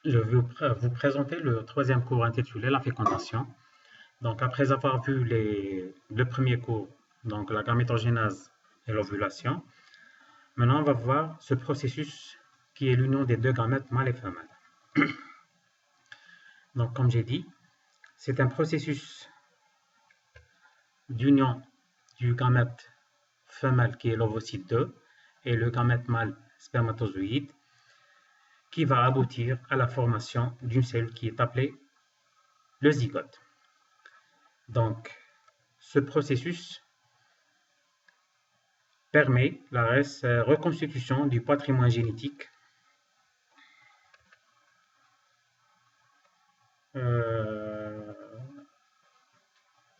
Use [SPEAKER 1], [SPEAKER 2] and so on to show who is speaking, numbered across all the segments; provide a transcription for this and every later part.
[SPEAKER 1] Je vais vous présenter le troisième cours intitulé La fécondation. Donc, après avoir vu le premier cours, donc la gamétogénèse et l'ovulation, maintenant on va voir ce processus qui est l'union des deux gamètes mâles et femelles. Donc, comme j'ai dit, c'est un processus d'union du gamète femelle qui est l'ovocyte 2 et le gamète mâle spermatozoïde qui va aboutir à la formation d'une cellule qui est appelée le zygote. Donc, ce processus permet la reconstitution du patrimoine génétique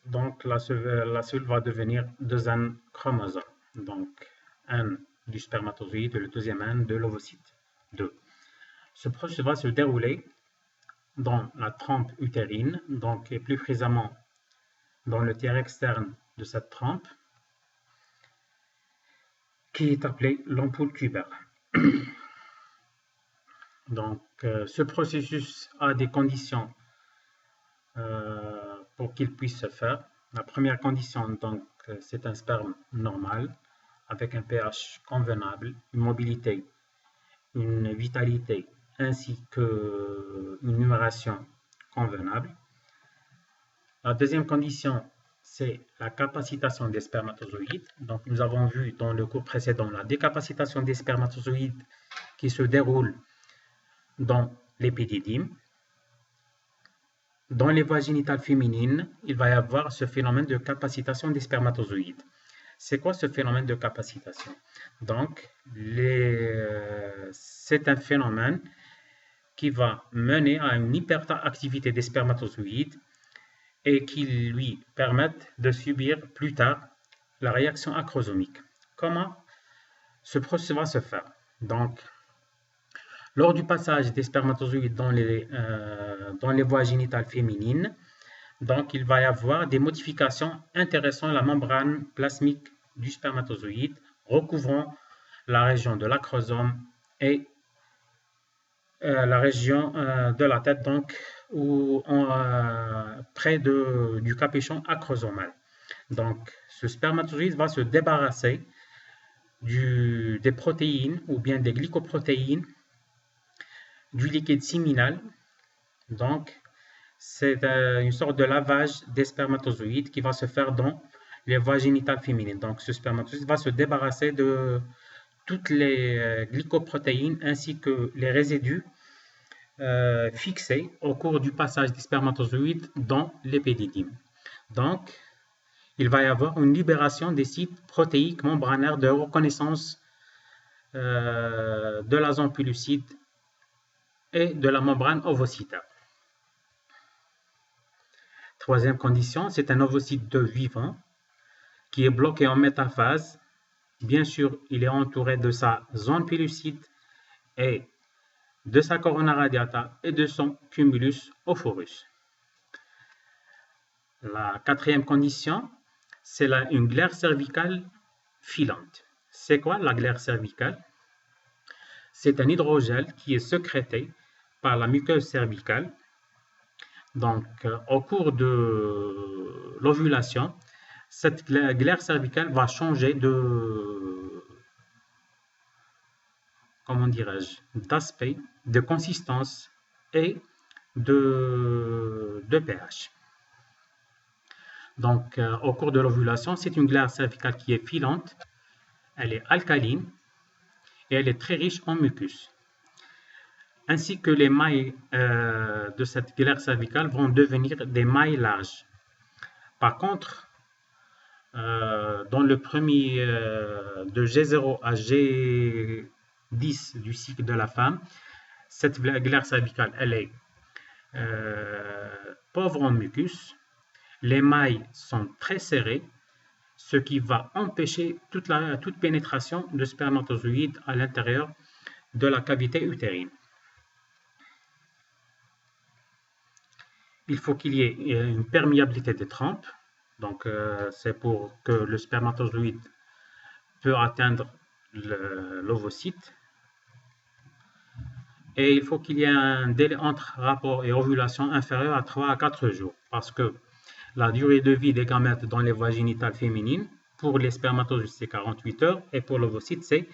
[SPEAKER 1] donc la cellule va devenir deux N chromosomes, donc un du spermatozoïde et le deuxième N de l'ovocyte 2. Ce processus va se dérouler dans la trompe utérine, donc et plus précisément dans le tiers externe de cette trompe, qui est appelée l'ampoule tubaire. Donc, ce processus a des conditions pour qu'il puisse se faire. La première condition, donc, c'est un sperme normal, avec un pH convenable, une mobilité, une vitalité, ainsi qu'une numération convenable. La deuxième condition, c'est la capacitation des spermatozoïdes. Donc, nous avons vu dans le cours précédent la décapacitation des spermatozoïdes qui se déroule dans l'épididyme. Dans les voies génitales féminines, il va y avoir ce phénomène de capacitation des spermatozoïdes. C'est quoi ce phénomène de capacitation? Donc, c'est un phénomène qui va mener à une hyperactivité des spermatozoïdes et qui lui permettent de subir plus tard la réaction acrosomique. Comment ce processus va se faire? Donc, lors du passage des spermatozoïdes dans les voies génitales féminines, donc il va y avoir des modifications intéressant la membrane plasmique du spermatozoïde, recouvrant la région de l'acrosome et la région de la tête, donc près du capuchon acrosomal. Donc, ce spermatozoïde va se débarrasser des protéines ou bien des glycoprotéines du liquide séminal. Donc, c'est une sorte de lavage des spermatozoïdes qui va se faire dans les voies génitales féminines. Donc, ce spermatozoïde va se débarrasser de toutes les glycoprotéines ainsi que les résidus fixés au cours du passage des spermatozoïdes dans l'épididyme. Donc, il va y avoir une libération des sites protéiques membranaires de reconnaissance de la zone pellucide et de la membrane ovocytaire. Troisième condition, c'est un ovocyte 2 vivant qui est bloqué en métaphase. Bien sûr, il est entouré de sa zone pellucide et de sa corona radiata et de son cumulus ophorus. La quatrième condition, c'est une glaire cervicale filante. C'est quoi la glaire cervicale? C'est un hydrogel qui est sécrété par la muqueuse cervicale. Donc, au cours de l'ovulation, cette glaire cervicale va changer d'aspect, de consistance et de pH. Donc, au cours de l'ovulation, c'est une glaire cervicale qui est filante, elle est alcaline et elle est très riche en mucus. Ainsi que les mailles de cette glaire cervicale vont devenir des mailles larges. Par contre, dans le premier de G0 à G10 du cycle de la femme, cette glaire cervicale, elle est pauvre en mucus. Les mailles sont très serrées, ce qui va empêcher toute pénétration de spermatozoïdes à l'intérieur de la cavité utérine. Il faut qu'il y ait une perméabilité des trompes. Donc, c'est pour que le spermatozoïde peut atteindre l'ovocyte. et il faut qu'il y ait un délai entre rapport et ovulation inférieur à 3 à 4 jours, parce que la durée de vie des gamètes dans les voies génitales féminines, pour les spermatozoïdes, c'est 48 heures, et pour l'ovocyte, c'est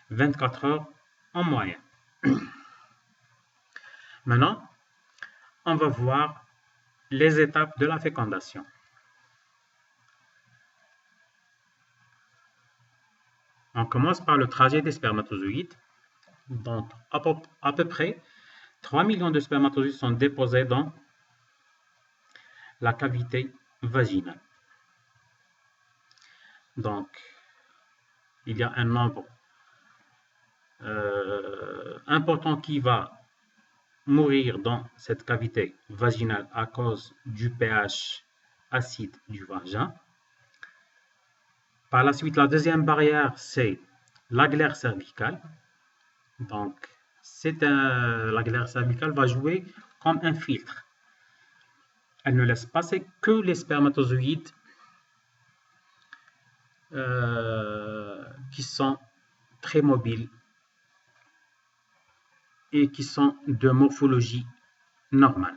[SPEAKER 1] 24 heures en moyenne. Maintenant, on va voir les étapes de la fécondation. On commence par le trajet des spermatozoïdes. Donc, à peu près 3 millions de spermatozoïdes sont déposés dans la cavité vaginale. Donc, il y a un nombre important qui va mourir dans cette cavité vaginale à cause du pH acide du vagin. Par la suite, la deuxième barrière, c'est la glaire cervicale. Donc, la glaire cervicale va jouer comme un filtre. Elle ne laisse passer que les spermatozoïdes qui sont très mobiles et qui sont de morphologie normale.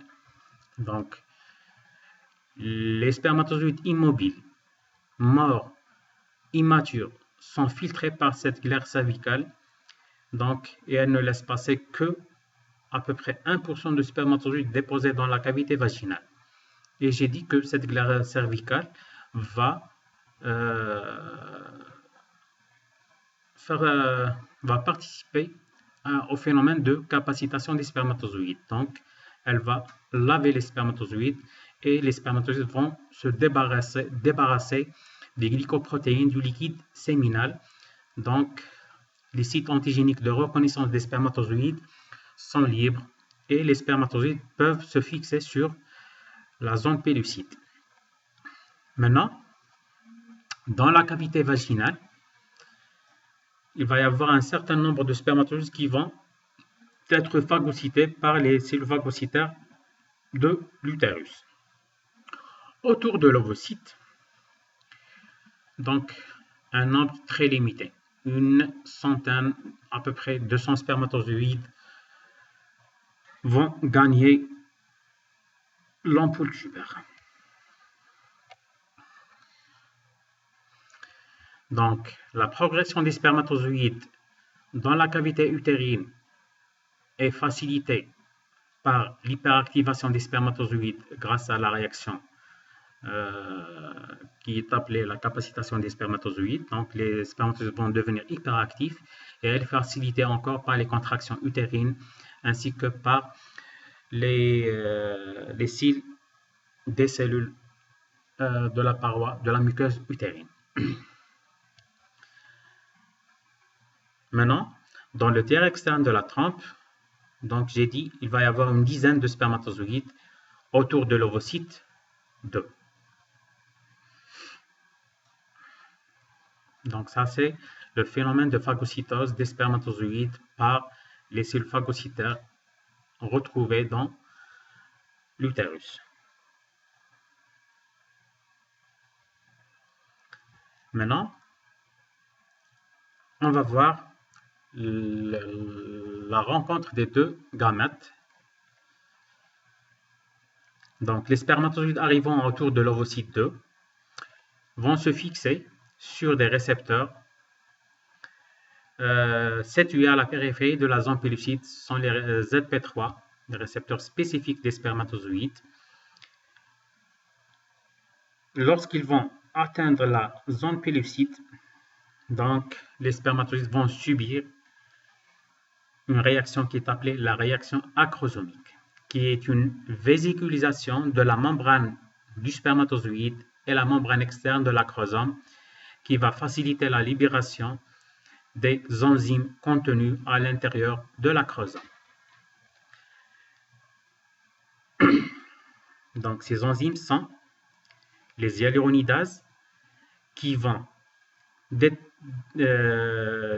[SPEAKER 1] Donc, les spermatozoïdes immobiles, morts, immatures, sont filtrés par cette glaire cervicale, donc, et elle ne laisse passer que à peu près 1% de spermatozoïdes déposés dans la cavité vaginale. Et j'ai dit que cette glaire cervicale va participer au phénomène de capacitation des spermatozoïdes. Donc, elle va laver les spermatozoïdes et les spermatozoïdes vont se débarrasser des glycoprotéines du liquide séminal. Donc, les sites antigéniques de reconnaissance des spermatozoïdes sont libres et les spermatozoïdes peuvent se fixer sur la zone pellucide. Maintenant, dans la cavité vaginale, il va y avoir un certain nombre de spermatozoïdes qui vont être phagocytés par les cellules phagocytaires de l'utérus. Autour de l'ovocyte, donc un nombre très limité, une centaine, à peu près 200 spermatozoïdes vont gagner l'ampoule tubaire. Donc, la progression des spermatozoïdes dans la cavité utérine est facilitée par l'hyperactivation des spermatozoïdes grâce à la réaction qui est appelée la capacitation des spermatozoïdes. Donc, les spermatozoïdes vont devenir hyperactifs et elle est facilitée encore par les contractions utérines ainsi que par les cils des cellules de la paroi de la muqueuse utérine. Maintenant, dans le tiers externe de la trompe, donc j'ai dit il va y avoir une dizaine de spermatozoïdes autour de l'ovocyte 2. Donc ça c'est le phénomène de phagocytose des spermatozoïdes par les cellules phagocytaires retrouvées dans l'utérus. Maintenant, on va voir la rencontre des deux gamètes. Donc, les spermatozoïdes arrivant autour de l'ovocyte 2 vont se fixer sur des récepteurs situés à la périphérie de la zone pellucide. Ce sont les ZP3, les récepteurs spécifiques des spermatozoïdes. Lorsqu'ils vont atteindre la zone pellucide, donc les spermatozoïdes vont subir une réaction qui est appelée la réaction acrosomique, qui est une vésiculisation de la membrane du spermatozoïde et la membrane externe de l'acrosome qui va faciliter la libération des enzymes contenues à l'intérieur de l'acrosome. Donc ces enzymes sont les hyaluronidases qui vont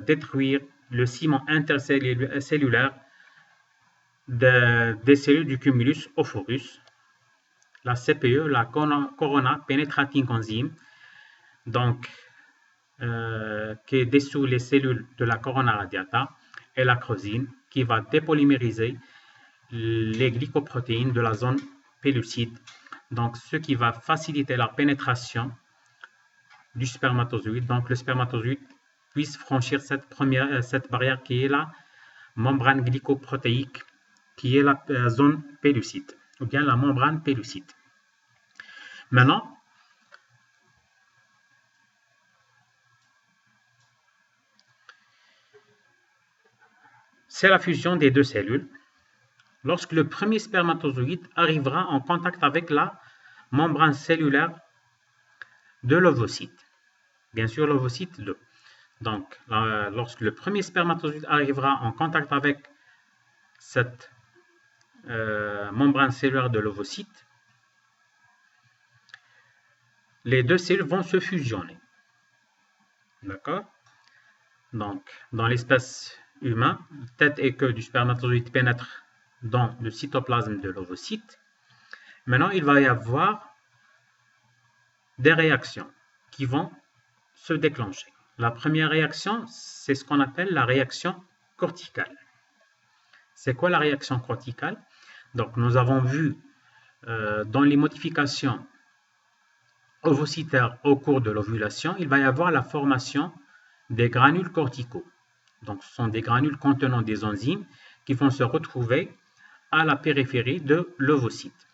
[SPEAKER 1] détruire le ciment intercellulaire des cellules du cumulus ophorus, la CPE, la corona penetrating enzyme, donc qui dissout les cellules de la corona radiata, et l'acrosine, qui va dépolymériser les glycoprotéines de la zone pellucide, donc ce qui va faciliter la pénétration du spermatozoïde, donc le spermatozoïde puisse franchir cette barrière qui est la membrane glycoprotéique, qui est la zone pellucide, ou bien la membrane pellucide. Maintenant, c'est la fusion des deux cellules. Lorsque le premier spermatozoïde arrivera en contact avec la membrane cellulaire de l'ovocyte, bien sûr l'ovocyte 2. Donc, lorsque le premier spermatozoïde arrivera en contact avec cette membrane cellulaire de l'ovocyte, les deux cellules vont se fusionner. D'accord? Donc, dans l'espèce humaine, tête et queue du spermatozoïde pénètrent dans le cytoplasme de l'ovocyte. Maintenant, il va y avoir des réactions qui vont se déclencher. La première réaction, c'est ce qu'on appelle la réaction corticale. C'est quoi la réaction corticale? Donc, nous avons vu dans les modifications ovocytaires au cours de l'ovulation, il va y avoir la formation des granules corticaux. Donc, ce sont des granules contenant des enzymes qui vont se retrouver à la périphérie de l'ovocyte.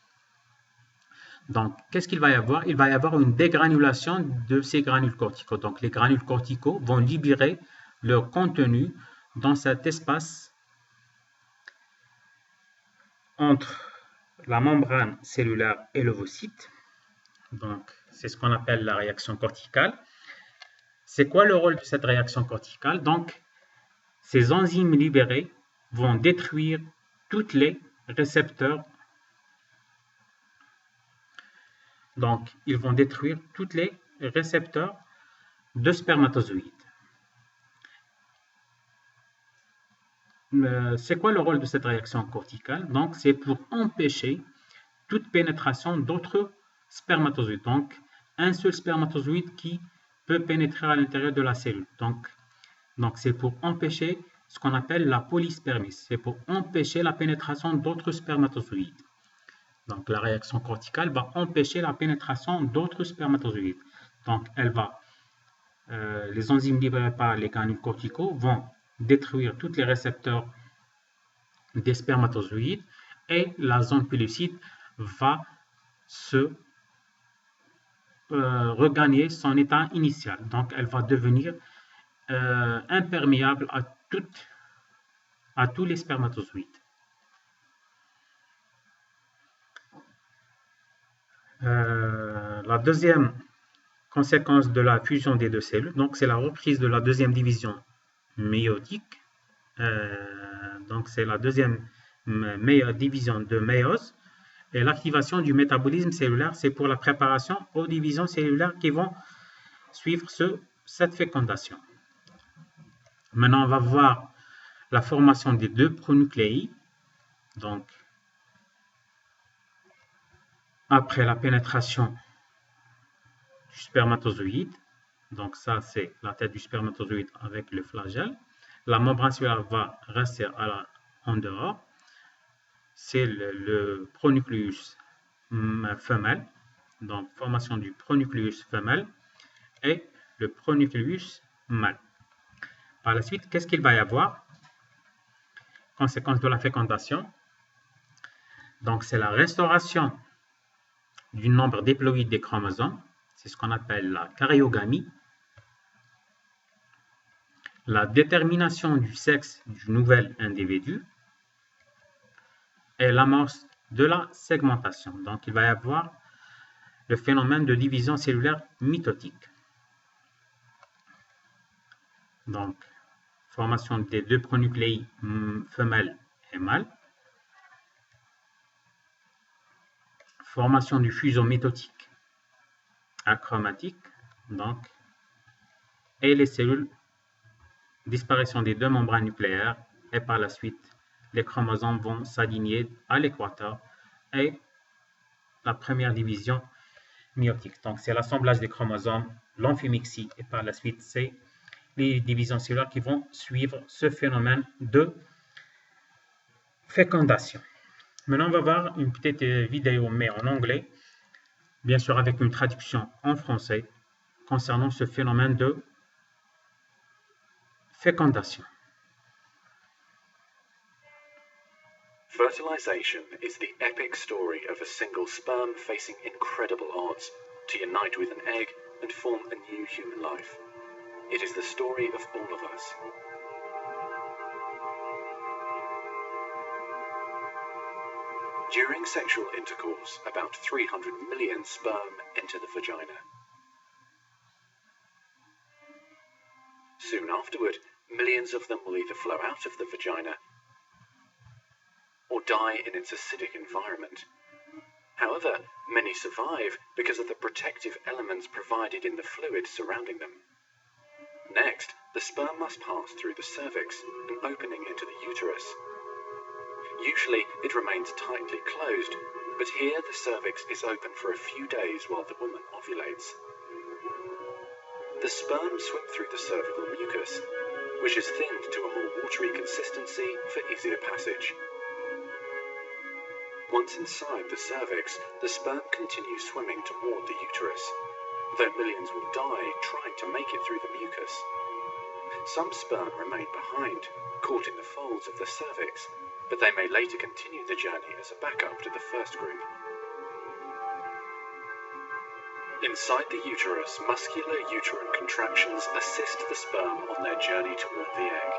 [SPEAKER 1] Donc, qu'est-ce qu'il va y avoir? Il va y avoir une dégranulation de ces granules corticaux. Donc, les granules corticaux vont libérer leur contenu dans cet espace entre la membrane cellulaire et l'ovocyte. Donc, c'est ce qu'on appelle la réaction corticale. C'est quoi le rôle de cette réaction corticale? Donc, ces enzymes libérées vont détruire tous les récepteurs. Donc, ils vont détruire tous les récepteurs de spermatozoïdes. C'est quoi le rôle de cette réaction corticale? Donc, c'est pour empêcher toute pénétration d'autres spermatozoïdes. Donc, un seul spermatozoïde qui peut pénétrer à l'intérieur de la cellule. Donc c'est pour empêcher ce qu'on appelle la polyspermie. C'est pour empêcher la pénétration d'autres spermatozoïdes. Donc, la réaction corticale va empêcher la pénétration d'autres spermatozoïdes. Donc, les enzymes libérées par les granules corticaux vont détruire tous les récepteurs des spermatozoïdes et la zone pellucide va se regagner son état initial. Donc, elle va devenir imperméable à tous les spermatozoïdes. La deuxième conséquence de la fusion des deux cellules, donc c'est la reprise de la deuxième division méiotique. Donc c'est la deuxième division de méiose. Et l'activation du métabolisme cellulaire, c'est pour la préparation aux divisions cellulaires qui vont suivre cette fécondation. Maintenant, on va voir la formation des deux pronucléi. Donc, après la pénétration du spermatozoïde, donc ça c'est la tête du spermatozoïde avec le flagelle, la membrane cellulaire va rester en dehors, c'est le pronucléus femelle, donc formation du pronucléus femelle et le pronucléus mâle. Par la suite, qu'est-ce qu'il va y avoir? Conséquence de la fécondation, donc c'est la restauration du nombre diploïde des chromosomes, c'est ce qu'on appelle la karyogamie, la détermination du sexe du nouvel individu et l'amorce de la segmentation. Donc, il va y avoir le phénomène de division cellulaire mitotique. Donc, formation des deux pronucléi femelle et mâle, formation du fuseau mitotique achromatique, donc, et les cellules, disparition des deux membranes nucléaires, et par la suite, les chromosomes vont s'aligner à l'équateur et la première division méiotique. Donc, c'est l'assemblage des chromosomes, l'amphimixie, et par la suite, c'est les divisions cellulaires qui vont suivre ce phénomène de Fécondation. Maintenant, on va voir une petite vidéo, mais en anglais, bien sûr avec une traduction en français, concernant ce phénomène de fécondation.
[SPEAKER 2] Fertilization is the epic story of a single sperm facing incredible odds to unite with an egg and form a new human life. It is the story of all of us. During sexual intercourse, about 300 million sperm enter the vagina. Soon afterward, millions of them will either flow out of the vagina or die in its acidic environment. However, many survive because of the protective elements provided in the fluid surrounding them. Next, the sperm must pass through the cervix, an opening into the uterus. Usually, it remains tightly closed, but here the cervix is open for a few days while the woman ovulates. The sperm swim through the cervical mucus, which is thinned to a more watery consistency for easier passage. Once inside the cervix, the sperm continues swimming toward the uterus, though millions will die trying to make it through the mucus. Some sperm remain behind, caught in the folds of the cervix, but they may later continue the journey as a backup to the first group. Inside the uterus, muscular uterine contractions assist the sperm on their journey toward the egg.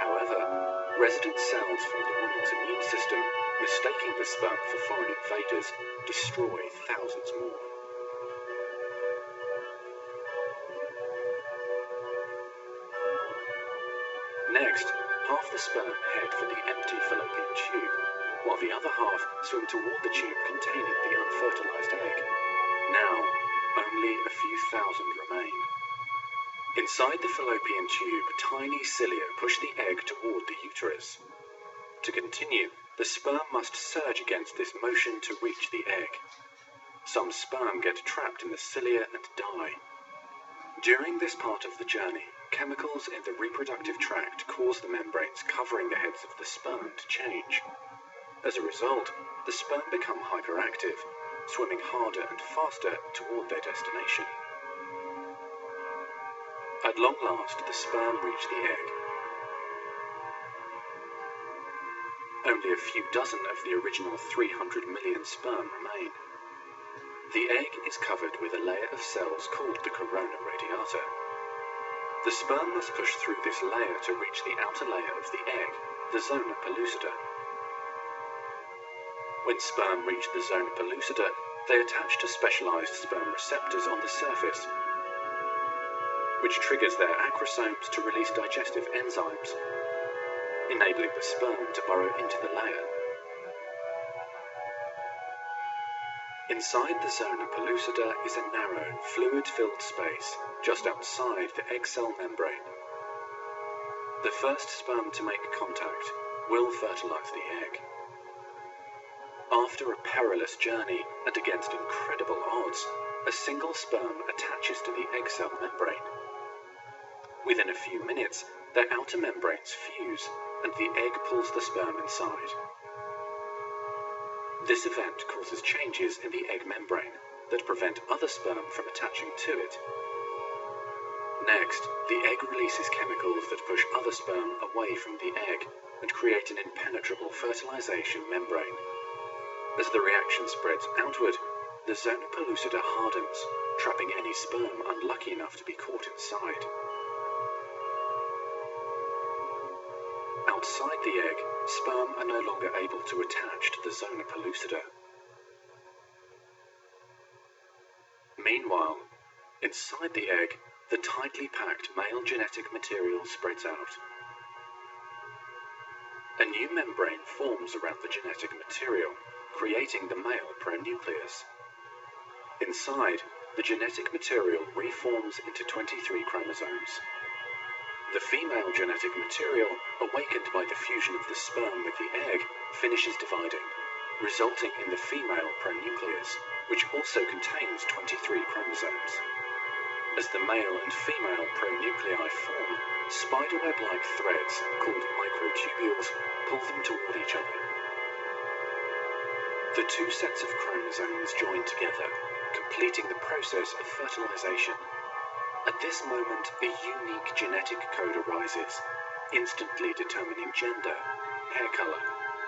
[SPEAKER 2] However, resident cells from the woman's immune system, mistaking the sperm for foreign invaders, destroy thousands more. Next, half the sperm head for the empty fallopian tube, while the other half swim toward the tube containing the unfertilized egg. Now, only a few thousand remain. Inside the fallopian tube, tiny cilia push the egg toward the uterus. To continue, the sperm must surge against this motion to reach the egg. Some sperm get trapped in the cilia and die. During this part of the journey, chemicals in the reproductive tract cause the membranes covering the heads of the sperm to change. As a result, the sperm become hyperactive, swimming harder and faster toward their destination. At long last, the sperm reach the egg. Only a few dozen of the original 300 million sperm remain. The egg is covered with a layer of cells called the corona radiata. The sperm must push through this layer to reach the outer layer of the egg, the zona pellucida. When sperm reach the zona pellucida, they attach to specialized sperm receptors on the surface, which triggers their acrosomes to release digestive enzymes, enabling the sperm to burrow into the layer. Inside the zona pellucida is a narrow, fluid-filled space just outside the egg cell membrane. The first sperm to make contact will fertilize the egg. After a perilous journey and against incredible odds, a single sperm attaches to the egg cell membrane. Within a few minutes, their outer membranes fuse and the egg pulls the sperm inside. This event causes changes in the egg membrane that prevent other sperm from attaching to it. Next, the egg releases chemicals that push other sperm away from the egg and create an impenetrable fertilization membrane. As the reaction spreads outward, the zona pellucida hardens, trapping any sperm unlucky enough to be caught inside. Outside the egg, sperm are no longer able to attach to the zona pellucida. Meanwhile, inside the egg, the tightly packed male genetic material spreads out. A new membrane forms around the genetic material, creating the male pronucleus. Inside, the genetic material reforms into 23 chromosomes. The female genetic material, awakened by the fusion of the sperm with the egg, finishes dividing, resulting in the female pronucleus, which also contains 23 chromosomes. As the male and female pronuclei form, spiderweb-like threads called microtubules pull them toward each other. The two sets of chromosomes join together, completing the process of fertilization. At this moment, a unique genetic code arises, instantly determining gender, hair color,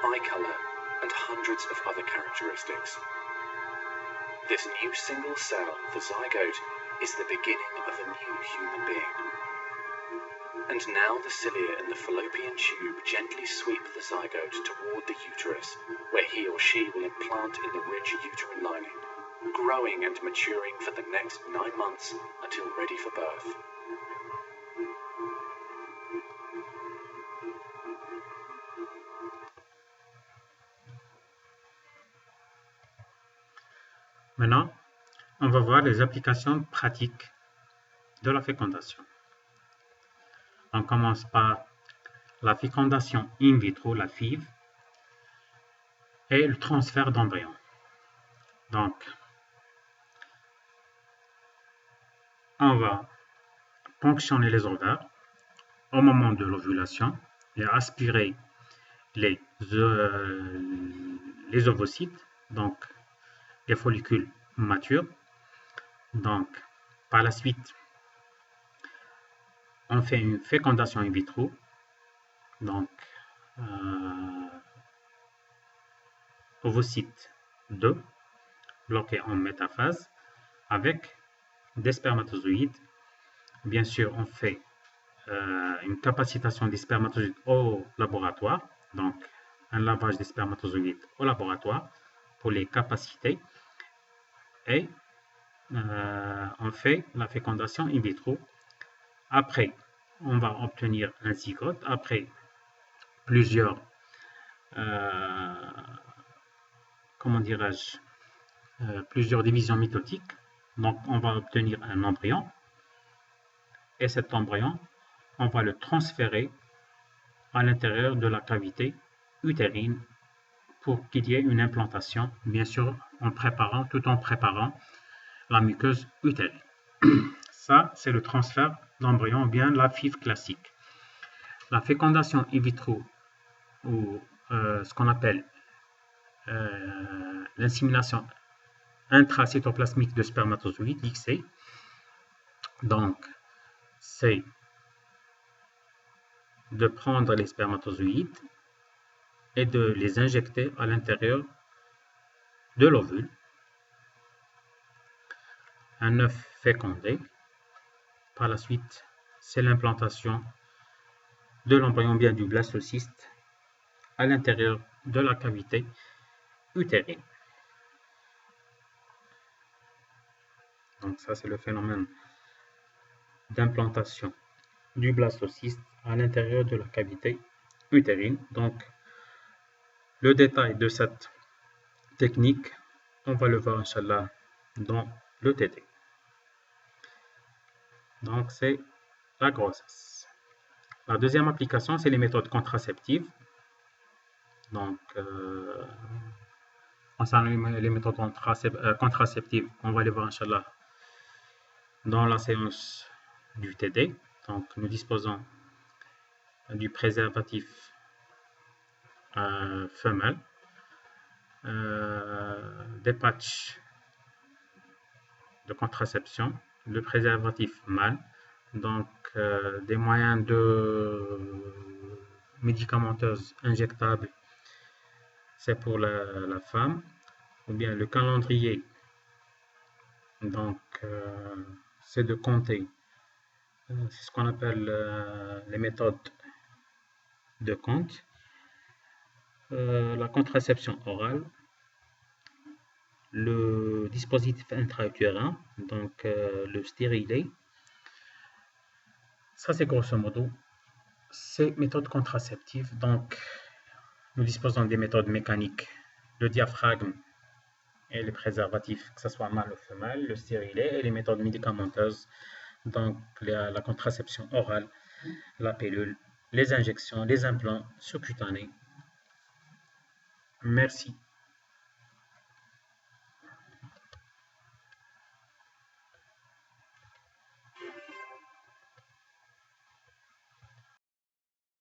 [SPEAKER 2] eye color, and hundreds of other characteristics. This new single cell, the zygote, is the beginning of a new human being. And now the cilia in the fallopian tube gently sweep the zygote toward the uterus, where he or she will implant in the rich uterine lining, growing and maturing for the next 9 months until ready for birth.
[SPEAKER 1] Maintenant, on va voir les applications pratiques de la fécondation. On commence par la fécondation in vitro, la FIV, et le transfert d'embryons. Donc, on va ponctionner les ovaires au moment de l'ovulation et aspirer les ovocytes, donc les follicules matures. Donc, par la suite, on fait une fécondation in vitro, donc ovocyte 2 bloqué en métaphase avec des spermatozoïdes. Bien sûr, on fait une capacitation des spermatozoïdes au laboratoire, donc un lavage des spermatozoïdes au laboratoire pour les capaciter, et on fait la fécondation in vitro. Après, on va obtenir un zygote après plusieurs plusieurs divisions mitotiques. Donc on va obtenir un embryon, et cet embryon, on va le transférer à l'intérieur de la cavité utérine pour qu'il y ait une implantation, bien sûr tout en préparant la muqueuse utérine. Ça, c'est le transfert d'embryon, ou bien la FIV classique. La fécondation in vitro, ou ce qu'on appelle l'insémination intracytoplasmique de spermatozoïdes, ICSI. Donc, c'est de prendre les spermatozoïdes et de les injecter à l'intérieur de l'ovule. Un œuf fécondé. Par la suite, c'est l'implantation de l'embryon, bien du blastocyste, à l'intérieur de la cavité utérine. Donc ça, c'est le phénomène d'implantation du blastocyste à l'intérieur de la cavité utérine. Donc, le détail de cette technique, on va le voir, Inch'Allah, dans le TT. Donc, c'est la grossesse. La deuxième application, c'est les méthodes contraceptives. Donc, concernant les méthodes contraceptives, on va les voir, Inch'Allah, dans la séance du TD. Donc, nous disposons du préservatif femelle, des patchs de contraception, le préservatif mâle, donc des moyens médicamenteuses injectables, c'est pour la femme, ou bien le calendrier, donc c'est de compter, c'est ce qu'on appelle les méthodes de compte, la contraception orale, le dispositif intra-utérin, donc le stérilet. Ça, c'est grosso modo ces méthodes contraceptives. Donc, nous disposons des méthodes mécaniques, le diaphragme et les préservatifs, que ce soit mâle ou femelle, le stérilet, et les méthodes médicamenteuses, donc la contraception orale, la pilule, les injections, les implants sous-cutanés. Merci.